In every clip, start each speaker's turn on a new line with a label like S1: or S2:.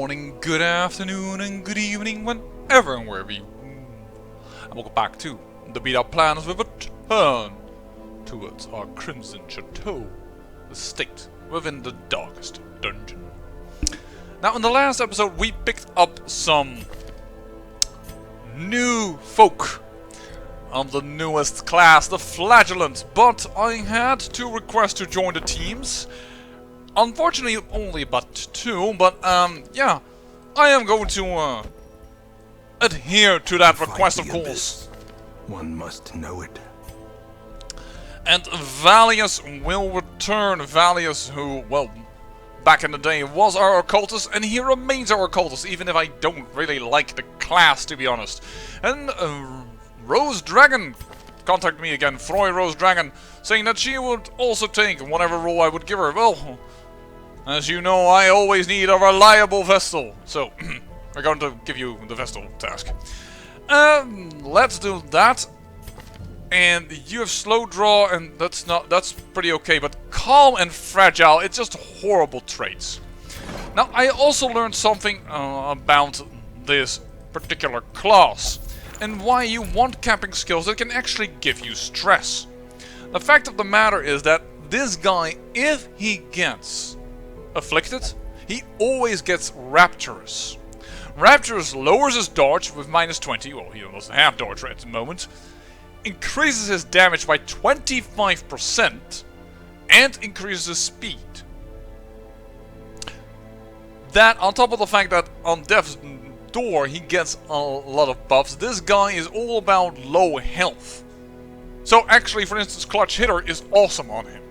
S1: morning, good afternoon, and good evening, whenever and wherever you. And welcome back to the Beat Up Plans with a turn towards our Crimson Chateau, the state within the darkest dungeon. Now, in the last episode, we picked up some new folk on the newest class, the Flagellant, but I had 2 requests to join the teams. Unfortunately, only but 2, but yeah, I am going to adhere to that request, of course.
S2: One must know it.
S1: And Valius will return. Valius, who, well, back in the day was our occultist, and he remains our occultist, even if I don't really like the class, to be honest. And Rose Dragon contacted me again, Froy Rose Dragon, saying that she would also take whatever role I would give her. Well, as you know, I always need a reliable Vestal, so we're going to give you the Vestal task. Let's do that. And you have slow draw, and that's pretty okay, but calm and fragile, it's just horrible traits. Now, I also learned something about this particular class, and why you want camping skills that can actually give you stress. The fact of the matter is that this guy, if he gets afflicted, he always gets rapturous. Rapturous lowers his dodge with -20, well, he doesn't have dodge at the moment, increases his damage by 25%, and increases his speed. That, on top of the fact that on Death's Door he gets a lot of buffs, this guy is all about low health. So actually, for instance, Clutch Hitter is awesome on him.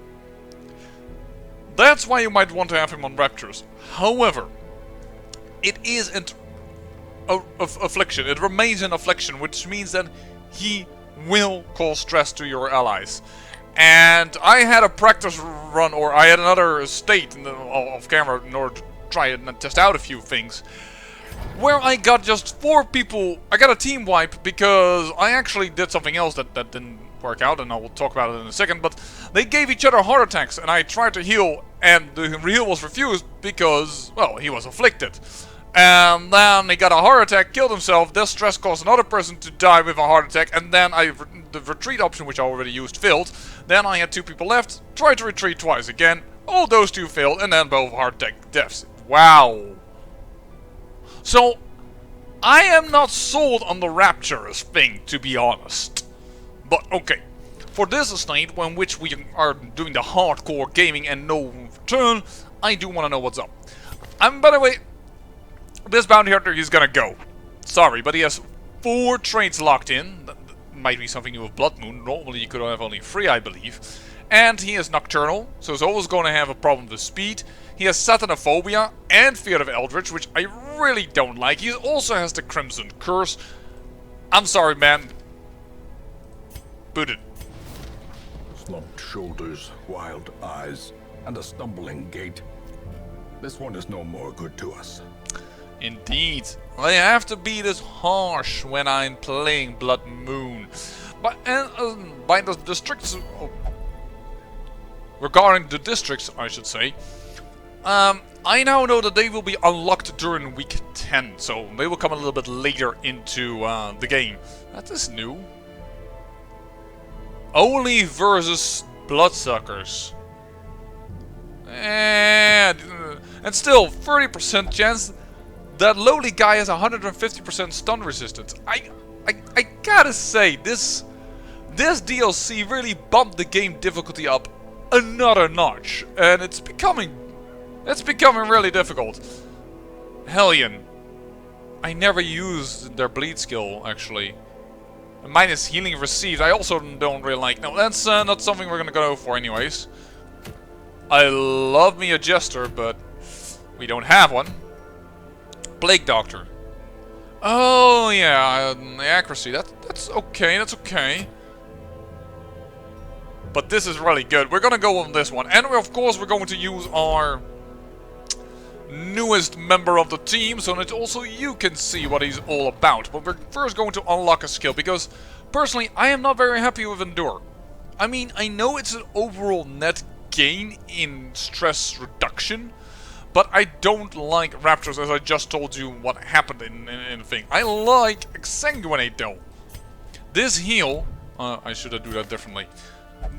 S1: That's why you might want to have him on Raptors. However, it is an affliction. It remains an affliction, which means that he will cause stress to your allies. And I had a practice run, or I had another state off camera in order to try and test out a few things, where I got just 4 people. I got a team wipe because I actually did something else that didn't work out, and I will talk about it in a second, but they gave each other heart attacks, and I tried to heal, and the heal was refused because, well, he was afflicted. And then he got a heart attack, killed himself, this stress caused another person to die with a heart attack, and then the retreat option, which I already used, failed. Then I had 2 people left, tried to retreat twice again, all those 2 failed, and then both heart attack deaths. Wow. So, I am not sold on the rapturous thing, to be honest. But okay, for this estate, in which we are doing the hardcore gaming and no turn, I do want to know what's up. By the way, this bounty hunter, he's gonna go. Sorry, but he has 4 traits locked in. That might be something new with Bloodmoon. Normally you could have only 3, I believe. And he is nocturnal, so he's always going to have a problem with speed. He has Satanophobia and Fear of Eldritch, which I really don't like. He also has the Crimson Curse. I'm sorry, man. Booted.
S2: Slumped shoulders, wild eyes, and a stumbling gait. This one is no more good to us.
S1: Indeed. I have to be this harsh when I'm playing Bloodmoon. But by the districts... regarding the districts, I should say, I now know that they will be unlocked during week 10, so they will come a little bit later into the game. That is new. Only versus Bloodsuckers. And still, 30% chance that lowly guy has 150% stun resistance. I gotta say, this DLC really bumped the game difficulty up another notch, and it's becoming really difficult. Hellion. I never used their bleed skill, actually. Mine is healing received. I also don't really like. No, that's not something we're gonna go for anyways. I love me a jester, but we don't have one. Plague Doctor. Oh yeah, the accuracy. That's okay. That's okay. But this is really good. We're gonna go on this one, and of course we're going to use our newest member of the team, so that also you can see what he's all about. But we're first going to unlock a skill, because personally I am not very happy with Endure. I mean, I know it's an overall net gain in stress reduction, But I don't like Raptors, as I just told you what happened in the thing. I like Exsanguinate though. This heal, I should have do that differently.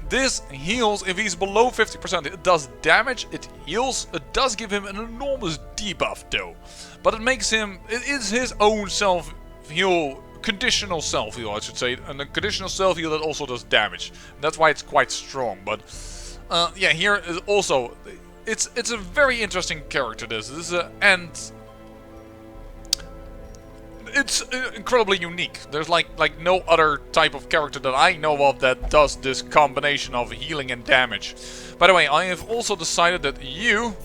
S1: This heals if he's below 50%. It does damage, it heals, it does give him an enormous debuff though. But it makes him, it is his own self-heal, conditional self-heal I should say. And a conditional self-heal that also does damage. That's why it's quite strong. But yeah, here is also, it's a very interesting character this is and it's incredibly unique. There's like no other type of character that I know of that does this combination of healing and damage. By the way, I have also decided that you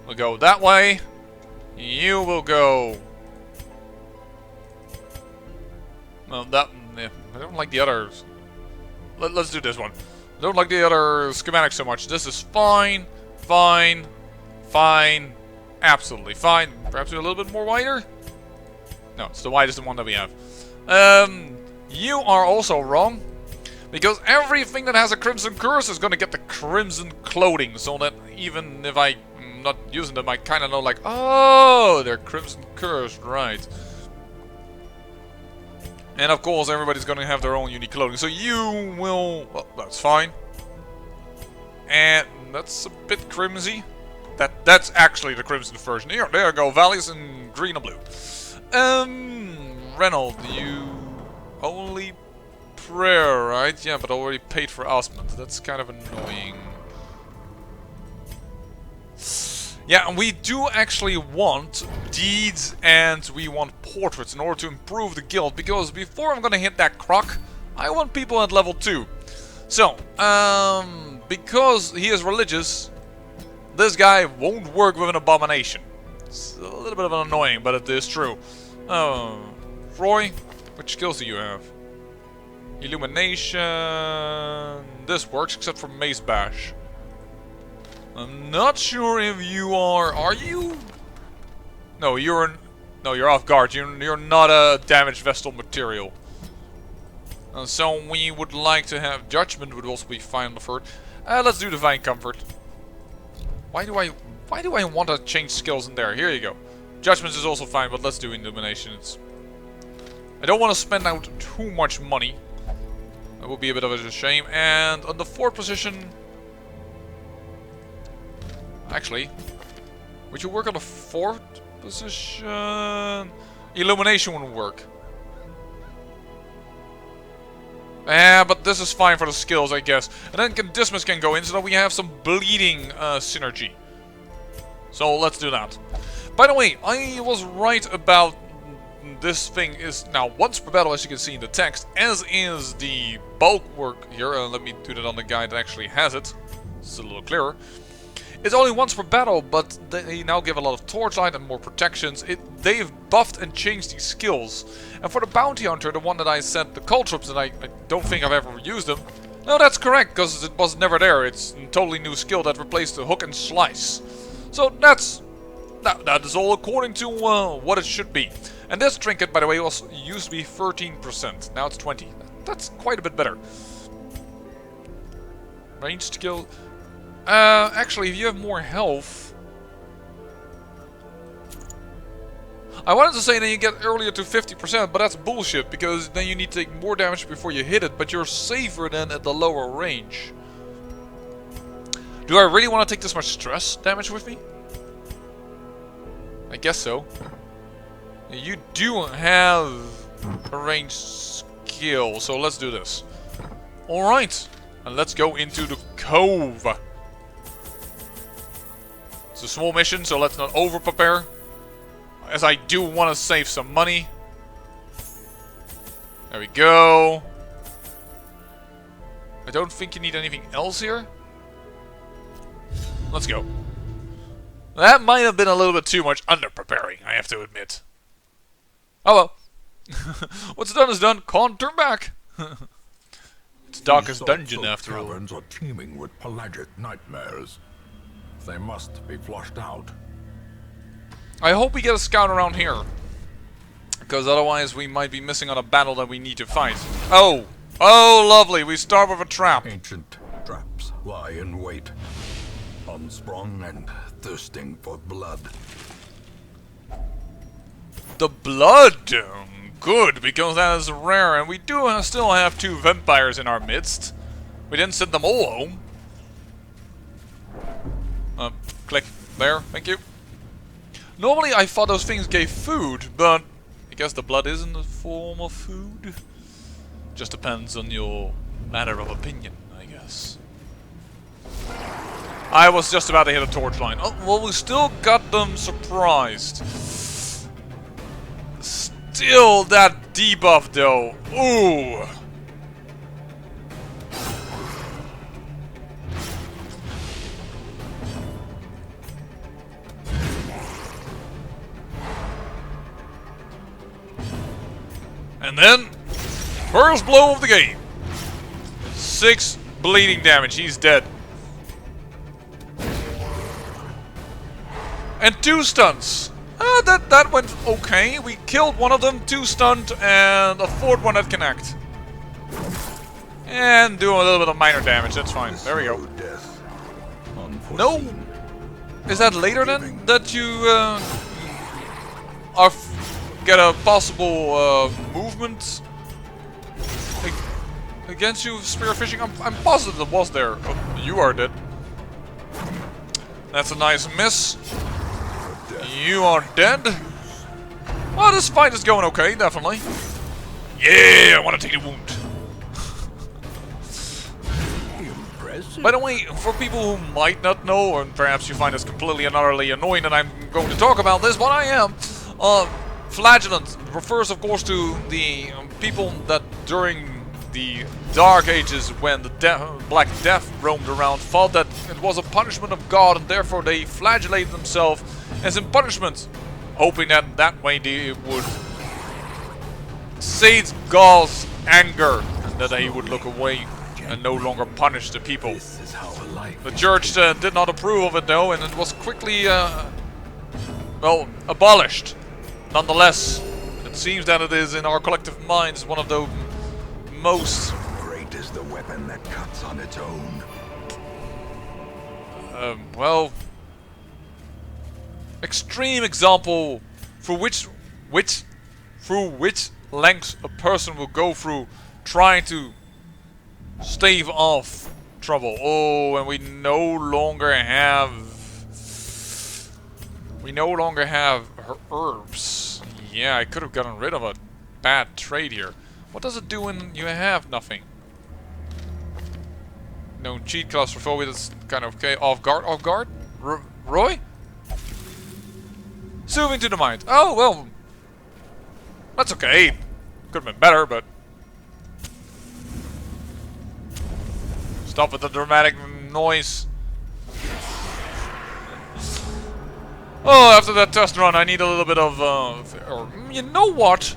S1: will go that way. You will go... Well, that... Yeah, I don't like the others. Let's do this one. I don't like the other schematics so much. This is fine, fine, fine, absolutely fine. Perhaps a little bit more wider? No, it's the widest one that we have. You are also wrong. Because everything that has a Crimson Curse is going to get the Crimson Clothing. So that even if I'm not using them, I kind of know like, oh, they're Crimson Cursed, right. And of course, everybody's going to have their own unique clothing. So you will... Well, that's fine. And that's a bit crimsy. That's actually the Crimson version. Here, there you go. Valleys in green and blue. Reynold, you only prayer, right? Yeah, but already paid for Osmond. That's kind of annoying. Yeah, and we do actually want deeds and we want portraits in order to improve the guild. Because before I'm gonna hit that croc, I want people at level 2. So, because he is religious, this guy won't work with an abomination. It's a little bit of an annoying, but it is true. Roy, which skills do you have? Illumination. This works except for Mace Bash. I'm not sure if you are. Are you? No, you're off guard. You're not a damaged Vestal material. So we would like to have Judgment would also be fine on the third. Let's do Divine Comfort. Why do I want to change skills in there? Here you go. Judgment is also fine, but let's do Illumination. I don't want to spend out too much money. That would be a bit of a shame. And on the 4th position... Actually, would you work on the 4th position? Illumination wouldn't work. But this is fine for the skills, I guess. And then Dismas can go in so that we have some bleeding synergy. So let's do that. By the way, I was right about this thing is now once per battle, as you can see in the text, as is the bulk work here. Let me do that on the guy that actually has it. It's a little clearer. It's only once per battle, but they now give a lot of torchlight and more protections. They've buffed and changed these skills. And for the bounty hunter, the one that I sent the Caltrops, and I don't think I've ever used them. No, that's correct, because it was never there. It's a totally new skill that replaced the hook and slice. So that is all according to what it should be. And this trinket, by the way, used to be 13%. Now it's 20. That's quite a bit better. Ranged skill. Actually, if you have more health... I wanted to say that you get earlier to 50%, but that's bullshit, because then you need to take more damage before you hit it, but you're safer than at the lower range. Do I really want to take this much stress damage with me? I guess so. You do have a ranged skill, so let's do this. Alright, and let's go into the cove. It's a small mission, so let's not over-prepare. As I do want to save some money. There we go. I don't think you need anything else here. Let's go. That might have been a little bit too much under-preparing, I have to admit. Oh well. What's done is done. Can't turn back. It's darkest dungeon after all.
S2: Caverns are teeming with pelagic nightmares. They must be flushed out.
S1: I hope we get a scout around here. Because otherwise we might be missing on a battle that we need to fight. Oh! Oh, lovely. We start with a trap.
S2: Ancient traps lie in wait. Unsprung and thirsting for blood.
S1: The blood! Good, because that is rare, and we do still have 2 vampires in our midst. We didn't send them all home. Click. There, thank you. Normally I thought those things gave food, but I guess the blood is in the form of food. Just depends on your matter of opinion, I guess. I was just about to hit a torch line. Oh, well, we still got them surprised. Still that debuff though. Ooh. And then, first blow of the game. 6 bleeding damage. He's dead. And 2 stunts. That went okay. We killed one of them, 2 stunned, and a 4th one that can act. And do a little bit of minor damage. That's fine. There we go. No. Is that later then that you get a possible movement against you spearfishing? I'm positive it was there. Oh, you are dead. That's a nice miss. You are dead. Well, this fight is going okay, definitely. Yeah, I want to take the wound. By the way, for people who might not know, and perhaps you find this completely and utterly annoying that I'm going to talk about this, but I am. Flagellant refers, of course, to the people that during the Dark Ages, when the Black Death roamed around, thought that it was a punishment of God, and therefore they flagellated themselves as in punishment, hoping that that way they would sate God's anger, and that he would look away and no longer punish the people. The church did not approve of it though, and it was quickly, well, abolished. Nonetheless, it seems that it is in our collective minds one of the most...
S2: Great is the weapon that cuts on its own.
S1: Well... extreme example for through which lengths a person will go through trying to stave off trouble. Oh, and we no longer have her herbs. Yeah, I could have gotten rid of a bad trade here. What does it do when you have nothing? No cheat claustrophobia, that's kind of okay. Off guard? Off guard? Roy? Soothing to the mind. Oh, well. That's okay. Could have been better, but... Stop with the dramatic noise. Oh, after that test run, I need a little bit of, or, you know what?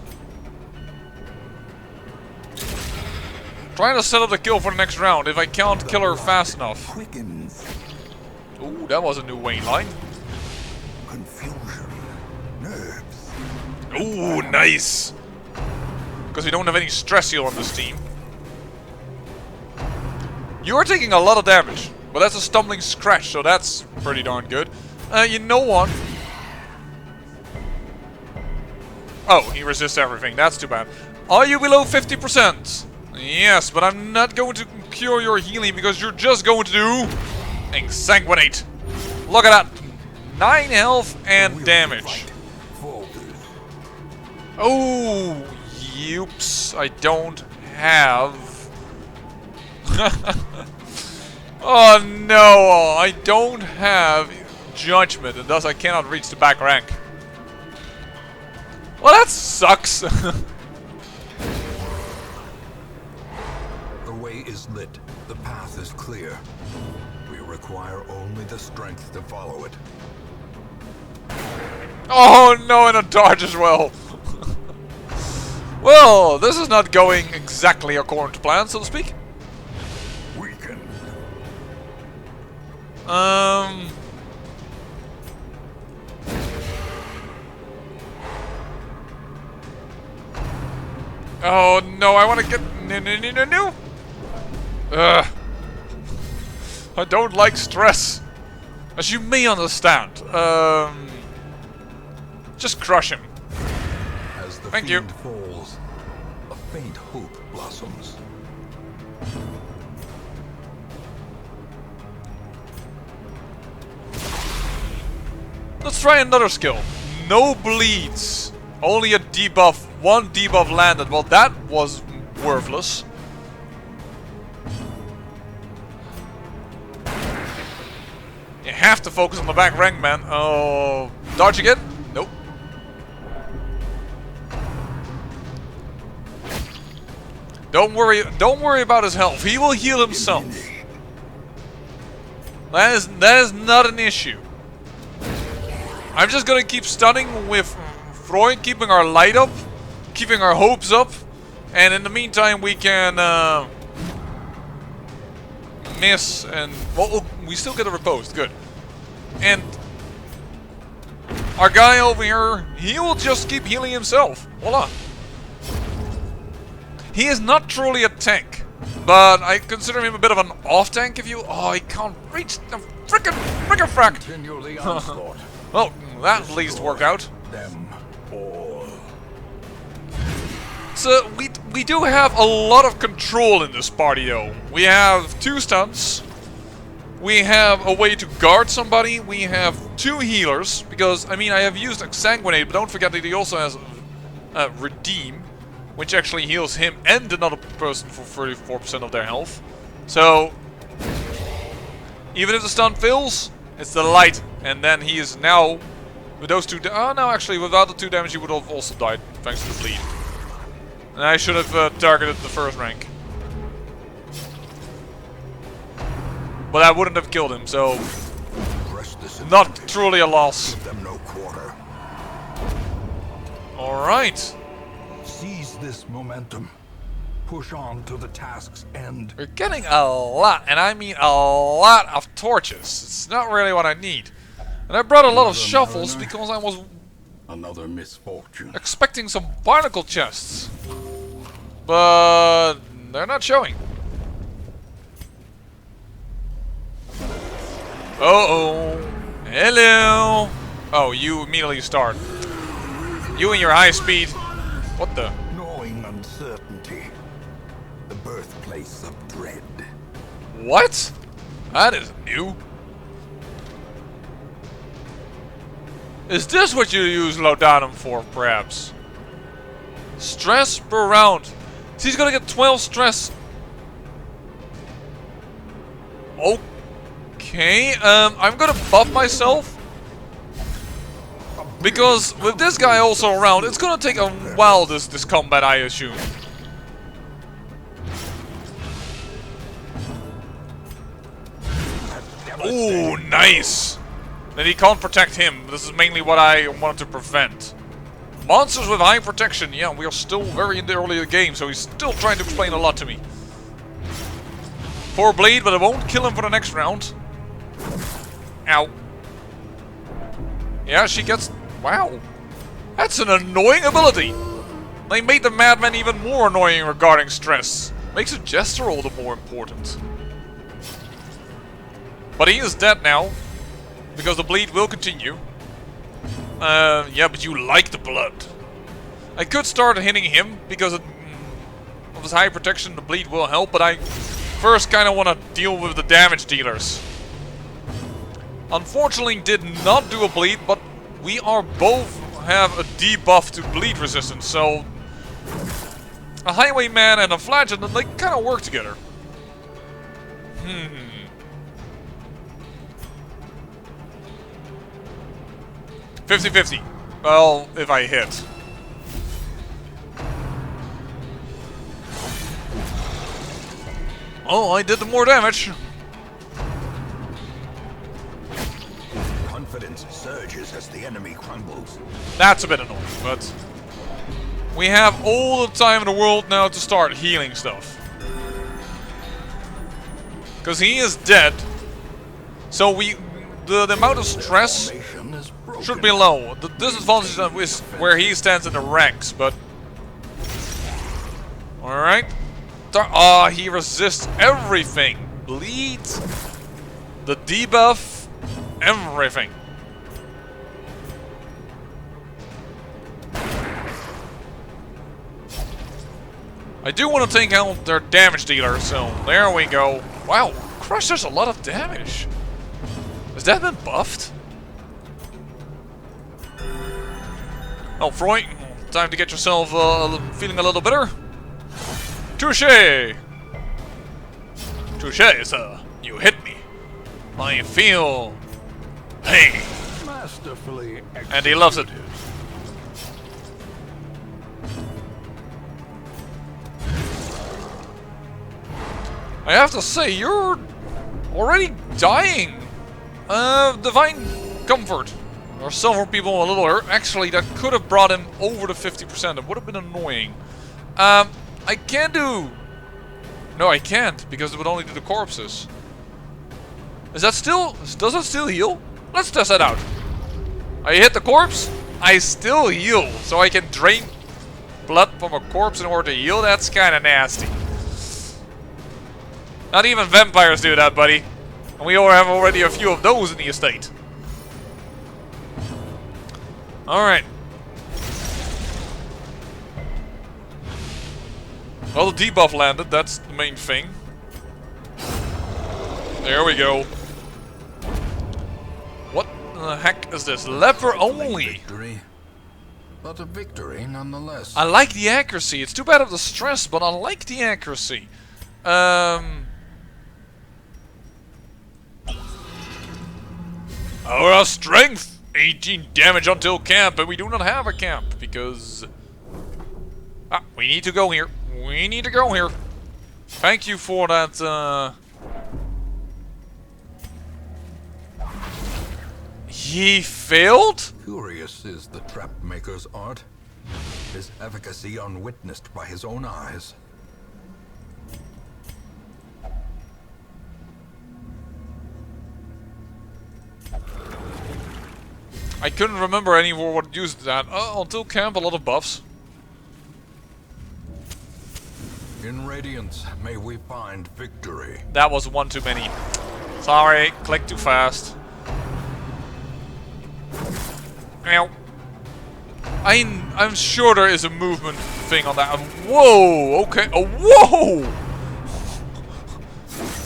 S1: Trying to set up the kill for the next round, if I can't kill her fast enough. Ooh, that was a new Wayne line.
S2: Confusion, nerves.
S1: Ooh, nice! Because we don't have any stress heal on this team. You are taking a lot of damage, but that's a stumbling scratch, so that's pretty darn good. You know what? Oh, he resists everything. That's too bad. Are you below 50%? Yes, but I'm not going to cure your healing because you're just going to do... Exsanguinate. Look at that. 9 health and damage. Oh, oops. I don't have... Oh no, I don't have judgment, and thus I cannot reach the back rank. Well, that sucks.
S2: The way is lit. The path is clear. We require only the strength to follow it.
S1: Oh no, and a dodge as well. Well, this is not going exactly according to plan, so to speak.
S2: Weaken.
S1: Oh no, I want to get... No. I don't like stress. As you may understand. Just crush him.
S2: As the
S1: Thank you.
S2: fiend falls, a faint hope blossoms.
S1: Let's try another skill. No bleeds. Only a debuff. One debuff landed. Well, that was worthless. You have to focus on the back rank, man. Oh, dodge again? Nope. Don't worry about his health. He will heal himself. That is not an issue. I'm just gonna keep stunning with throwing, keeping our light up, keeping our hopes up, and in the meantime we can miss and well, we still get a riposte. Good. And our guy over here, he will just keep healing himself. Voila. He is not truly a tank, but I consider him a bit of an off-tank if you... Oh, he can't reach the frickin' frack!
S2: Continue the onslaught.
S1: Well, that at least worked out.
S2: Them all.
S1: So, we do have a lot of control in this party, though. We have 2 stuns. We have a way to guard somebody. We have 2 healers, because, I mean, I have used Exsanguinate, but don't forget that he also has Redeem, which actually heals him and another person for 34% of their health. So, even if the stun fails, it's the light. And then he is now, with those 2... Oh, no, actually, without the 2 damage, he would have also died, thanks to the bleed. And I should have targeted the first rank. But I wouldn't have killed him, so... Not truly a loss.
S2: Give them no quarter.
S1: Alright.
S2: Seize this momentum. Push on to the task's end.
S1: We're getting a lot, and I mean a lot of torches. It's not really what I need. And I brought a lot of shovels because I was
S2: Another misfortune.
S1: expecting some barnacle chests. But they're not showing. Uh-oh. Hello. Oh, you immediately start. You and your high speed. What the?
S2: Gnawing uncertainty. The birthplace of dread.
S1: What? That is new. Is this what you use Laudanum for, perhaps? Stress per round. So he's gonna get 12 stress. Okay, I'm gonna buff myself. Because with this guy also around, it's gonna take a while, this combat, I assume. Ooh, nice! Then he can't protect him. This is mainly what I wanted to prevent. Monsters with high protection. Yeah, we are still very in the early game, so he's still trying to explain a lot to me. Poor bleed, but it won't kill him for the next round. Ow. Yeah, she gets... Wow. That's an annoying ability. They made the madman even more annoying regarding stress. Makes a jester all the more important. But he is dead now. Because the bleed will continue. Yeah, but you like the blood. I could start hitting him because of his high protection, the bleed will help, but I first kind of want to deal with the damage dealers. Unfortunately, did not do a bleed, but we are both have a debuff to bleed resistance, so a highwayman and a flagellant, they kind of work together. 50-50. Well, if I hit. Oh, I did the more damage.
S2: Confidence surges as the enemy crumbles.
S1: That's a bit annoying, but we have all the time in the world now to start healing stuff. Because he is dead. So the amount of stress should be low. The disadvantage is where he stands in the ranks, but... Alright. Ah, he resists everything. Bleeds. The debuff. everything. I do want to take out their damage dealer, so there we go. Wow, Crush does a lot of damage. Has that been buffed? Oh, Froy, time to get yourself feeling a little better. Touché! Touché, sir. You hit me. I feel pain.
S2: Masterfully executed.
S1: And he loves it. I have to say, you're already dying. Divine Comfort. There are several people a little hurt. Actually, that could have brought him over the 50%. That would have been annoying. I can't do... No, I can't, because it would only do the corpses. Is that still... Does it still heal? Let's test that out. I hit the corpse, I still heal. So I can drain blood from a corpse in order to heal? That's kind of nasty. Not even vampires do that, buddy. And we all have already a few of those in the estate. Alright. Well, the debuff landed, that's the main thing. There we go. What the heck is this? Leper only!
S2: Victory, but a victory nonetheless.
S1: I like the accuracy. It's too bad of the stress, but I like the accuracy. Our strength! 18 damage until camp, but we do not have a camp, because... Ah, we need to go here. We need to go here. Thank you for that, He failed?
S2: Curious is the trap maker's art. His efficacy unwitnessed by his own eyes.
S1: I couldn't remember anymore what used that. Until camp, a lot of buffs.
S2: In Radiance, may we find victory.
S1: That was one too many. Sorry, clicked too fast. Ow. I'm sure there is a movement thing on that. Whoa, okay. Oh, whoa!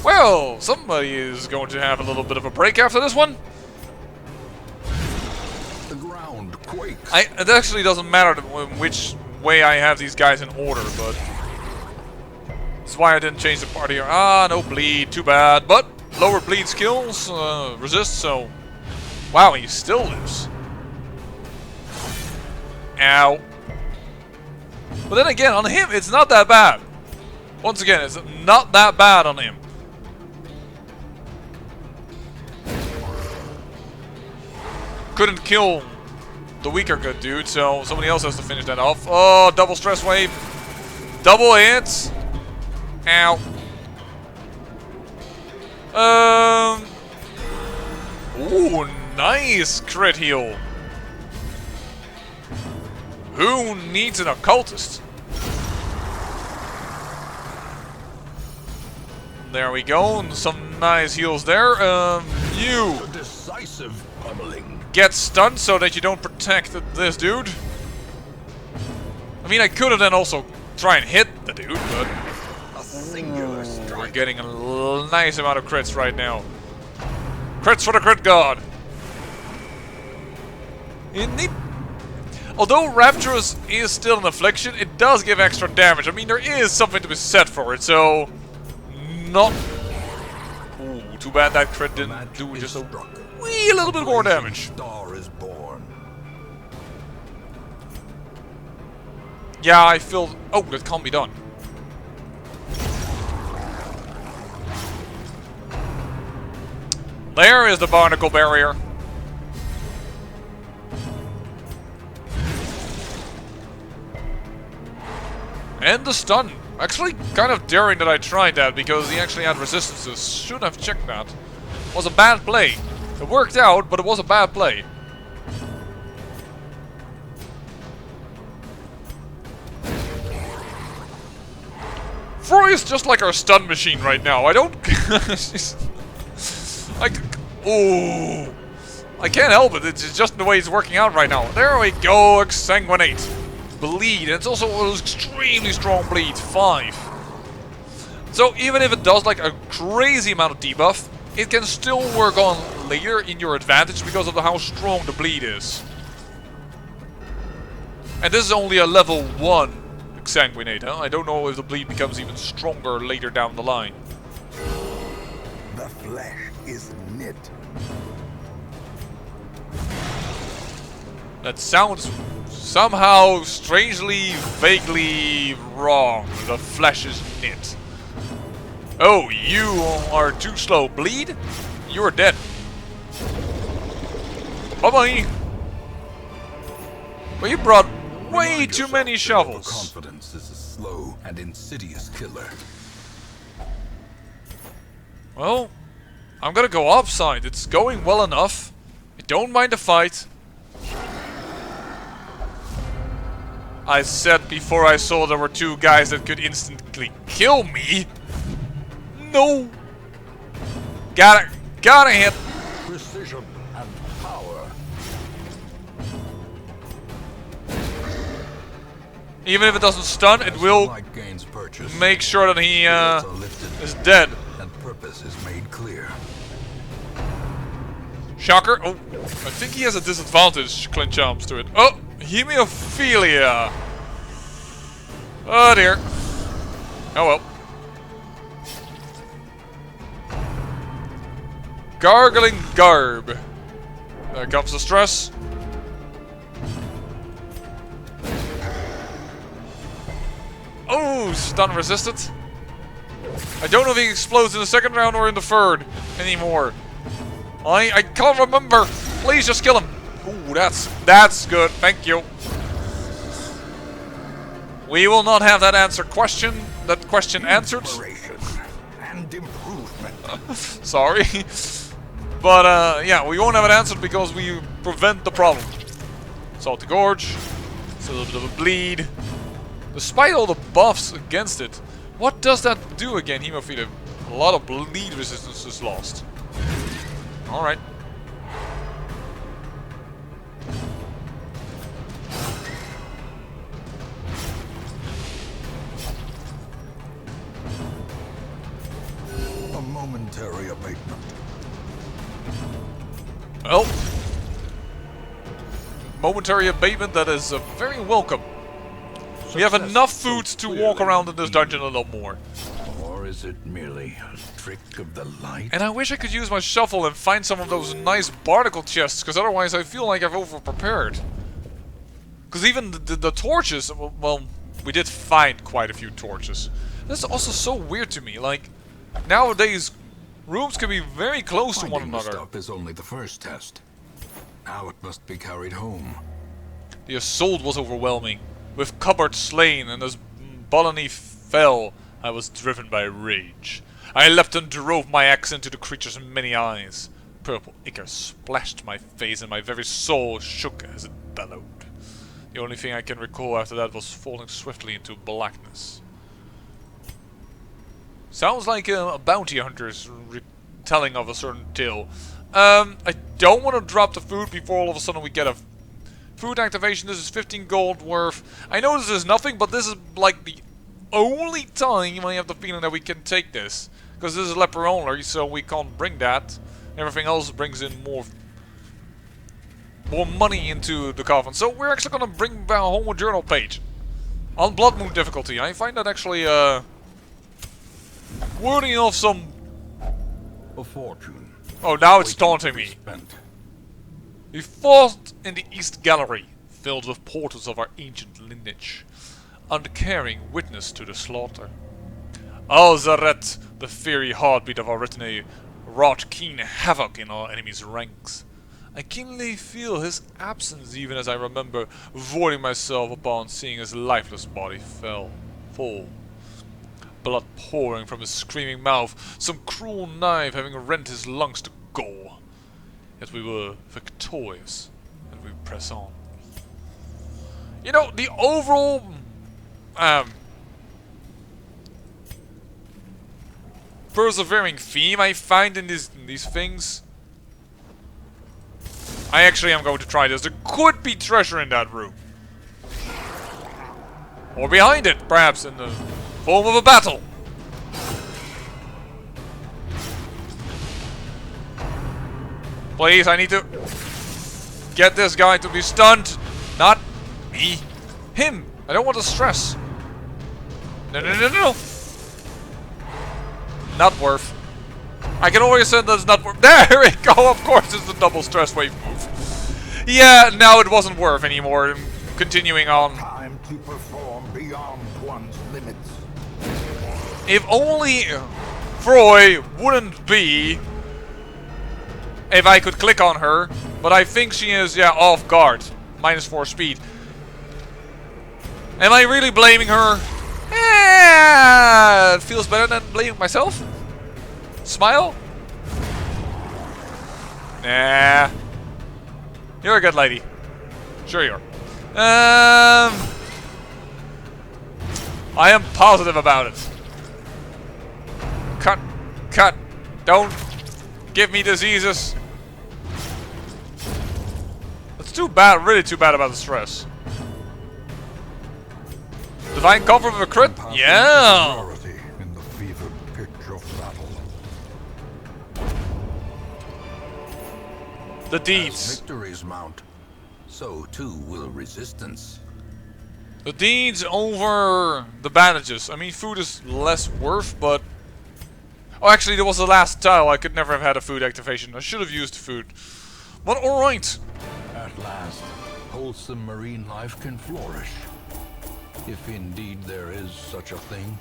S1: Well, somebody is going to have a little bit of a break after this one.
S2: The ground quakes.
S1: It actually doesn't matter which way I have these guys in order, but... That's why I didn't change the party here. Ah, no bleed, too bad. But, lower bleed skills, resist, so... Wow, he still lives. Ow. But then again, on him, it's not that bad. Once again, it's not that bad on him. Couldn't kill the weaker good dude, so somebody else has to finish that off. Oh, double stress wave. Double hits. Ow. Ooh, nice crit heal. Who needs an occultist? There we go, and some nice heals there. You
S2: A decisive pummeling.
S1: get stunned so that you don't protect this dude. I mean, I could have then also try and hit the dude, but
S2: A singular
S1: we're
S2: strike.
S1: getting a nice amount of crits right now. Crits for the crit god. Although Rapturous is still an affliction, it does give extra damage. I mean, there is something to be said for it, so... Not... Ooh, too bad that crit didn't do just a wee little bit more damage.
S2: Star is born.
S1: Yeah, I feel... Oh, that can't be done. There is the barnacle barrier. And the stun. Actually, kind of daring that I tried that because he actually had resistances. Should have checked that. Was a bad play. It worked out, but it was a bad play. Froy is just like our stun machine right now. I don't... Like... Ooh. I can't help it. It's just the way it's working out right now. There we go. Exsanguinate. Bleed. And it's also an extremely strong bleed. 5. So even if it does like a crazy amount of debuff, it can still work on later in your advantage because of how strong the bleed is. And this is only a level 1 Exsanguinate, huh? I don't know if the bleed becomes even stronger later down the line.
S2: The flesh is knit.
S1: That sounds somehow strangely, vaguely wrong. The flesh is knit. Oh, you are too slow. Bleed? You're dead. Bye-bye. Well, you brought way too many shovels.
S2: Confidence is a slow and insidious killer.
S1: Well, I'm gonna go upside. It's going well enough. I don't mind the fight. I said before I saw there were 2 guys that could instantly kill me. No. Gotta hit.
S2: Precision and power.
S1: Even if it doesn't stun, it will make sure that he is dead.
S2: And purpose is made clear.
S1: Shocker. Oh, I think he has a disadvantage, Clint jumps to it. Oh, hemophilia. Oh dear. Oh well. Gargling garb. There comes the stress. Oh, stun resisted. I don't know if he explodes in the 2nd round or in the 3rd anymore. I can't remember. Please just kill him. Ooh, that's good. Thank you. We will not have that question answered.
S2: And improvement.
S1: Sorry. But yeah, we won't have it answered because we prevent the problem. Salty Gorge. It's a little bit of a bleed. Despite all the buffs against it, what does that do again, Hemophilia? A lot of bleed resistance is lost. Alright.
S2: A momentary abatement.
S1: Well, momentary abatement that is very welcome. We have enough food to walk around in this dungeon a little more.
S2: Or is it merely a trick of the light?
S1: And I wish I could use my shovel and find some of those nice barnacle chests, because otherwise I feel like I've over-prepared. Because even the torches, well, we did find quite a few torches. That's also so weird to me, like, nowadays, rooms can be very close to one another.
S2: Stuff is only the first test. Now it must be carried home.
S1: The assault was overwhelming. With cupboards slain and as Bolony fell, I was driven by rage. I leapt and drove my axe into the creature's many eyes. Purple ichor splashed my face and my very soul shook as it bellowed. The only thing I can recall after that was falling swiftly into blackness. Sounds like a bounty hunter's retelling of a certain tale. I don't want to drop the food before all of a sudden we get a food activation. This is 15 gold worth. I know this is nothing, but this is like the only time I have the feeling that we can take this. Because this is leper only, so we can't bring that. Everything else brings in more money into the coffin. So we're actually going to bring back a whole journal page. On Bloodmoon difficulty. I find that actually worthy of some...
S2: A fortune.
S1: Oh, now it's taunting me. We fought in the East Gallery, filled with portals of our ancient lineage, uncaring witness to the slaughter. Al-Zaret, the fiery heartbeat of our retinue, wrought keen havoc in our enemies' ranks. I keenly feel his absence even as I remember voiding myself upon seeing his lifeless body fall. Blood pouring from his screaming mouth, some cruel knife having rent his lungs to gore. Yet we were victorious, and we press on. You know, the overall persevering theme I find in these things I actually am going to try this. There could be treasure in that room. Or behind it, perhaps, in the form of a battle. Please, I need to get this guy to be stunned. Not me. Him. I don't want to stress. No, no, no, no. Not worth. I can always say that it's not worth. There we go. Of course, it's the double stress wave move. Yeah, now it wasn't worth anymore. Continuing on.
S2: Time to perform beyond one's limits.
S1: If only Froy wouldn't be. If I could click on her, but I think she is, yeah, off guard. -4 speed. Am I really blaming her? It feels better than blaming myself. Smile? Nah. You're a good lady. Sure you are. I am positive about it. Cut. Cut. Don't give me diseases. It's too bad, really too bad about the stress. Divine comfort of a crit? Yeah!
S2: In the fevered pitch of battle.
S1: The deeds.
S2: As victories mount, so too will resistance.
S1: The deeds over the bandages. I mean, food is less worth, but... Oh, actually, there was the last tile. I could never have had a food activation. I should have used food. But alright.
S2: At last, wholesome marine life can flourish. If indeed there is such a thing.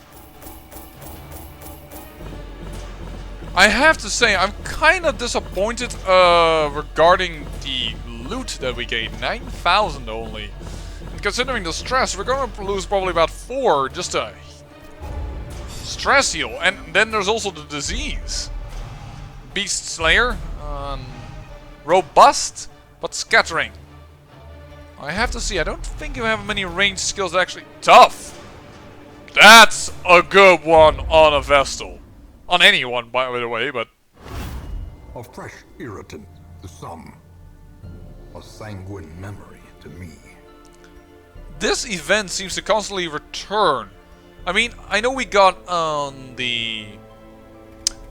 S1: I have to say, I'm kind of disappointed regarding the loot that we gained. 9,000 only. And considering the stress, we're going to lose probably about 4 just to stress heal. And then there's also the disease. Beast Slayer. Robust, but scattering. I have to see, I don't think you have many ranged skills actually. Tough! That's a good one on a Vestal. On anyone, by the way, but...
S2: A fresh irritant to some. A sanguine memory to me.
S1: This event seems to constantly return. I mean, I know we got on the...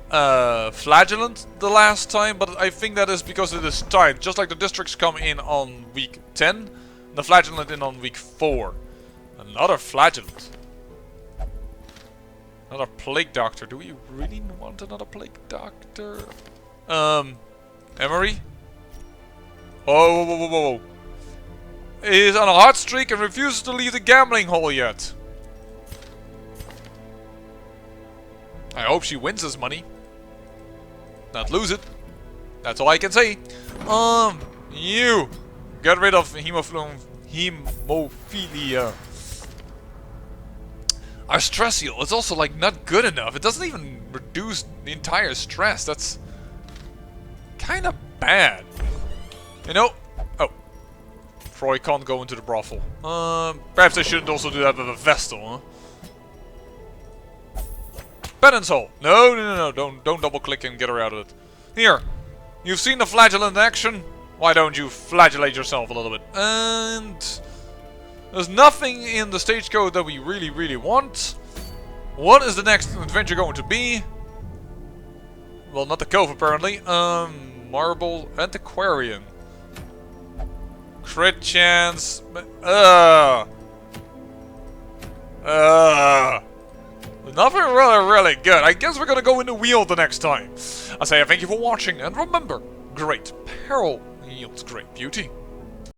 S1: Flagellant the last time, but I think that is because it is timed. Just like the districts come in on week 10, the Flagellant in on week 4. Another Flagellant. Another Plague Doctor. Do we really want another Plague Doctor? Emery? Oh, whoa, whoa, whoa, whoa. He is on a hot streak and refuses to leave the gambling hall yet. I hope she wins this money. Not lose it. That's all I can say. You get rid of hemophilia. Our stress heal is also like not good enough. It doesn't even reduce the entire stress. That's kind of bad. You know. Oh, Froy can't go into the brothel. Perhaps I shouldn't also do that with a Vestal, huh? Penance hole. No, no, no, no. Don't double click and get her out of it. Here. You've seen the Flagellant in action. Why don't you flagellate yourself a little bit? And there's nothing in the stage code that we really, really want. What is the next adventure going to be? Well, not the Cove apparently. Marble Antiquarian. Crit chance. Nothing really good. I guess we're gonna go in the wheel the next time. I say thank you for watching, and remember, great peril yields great beauty.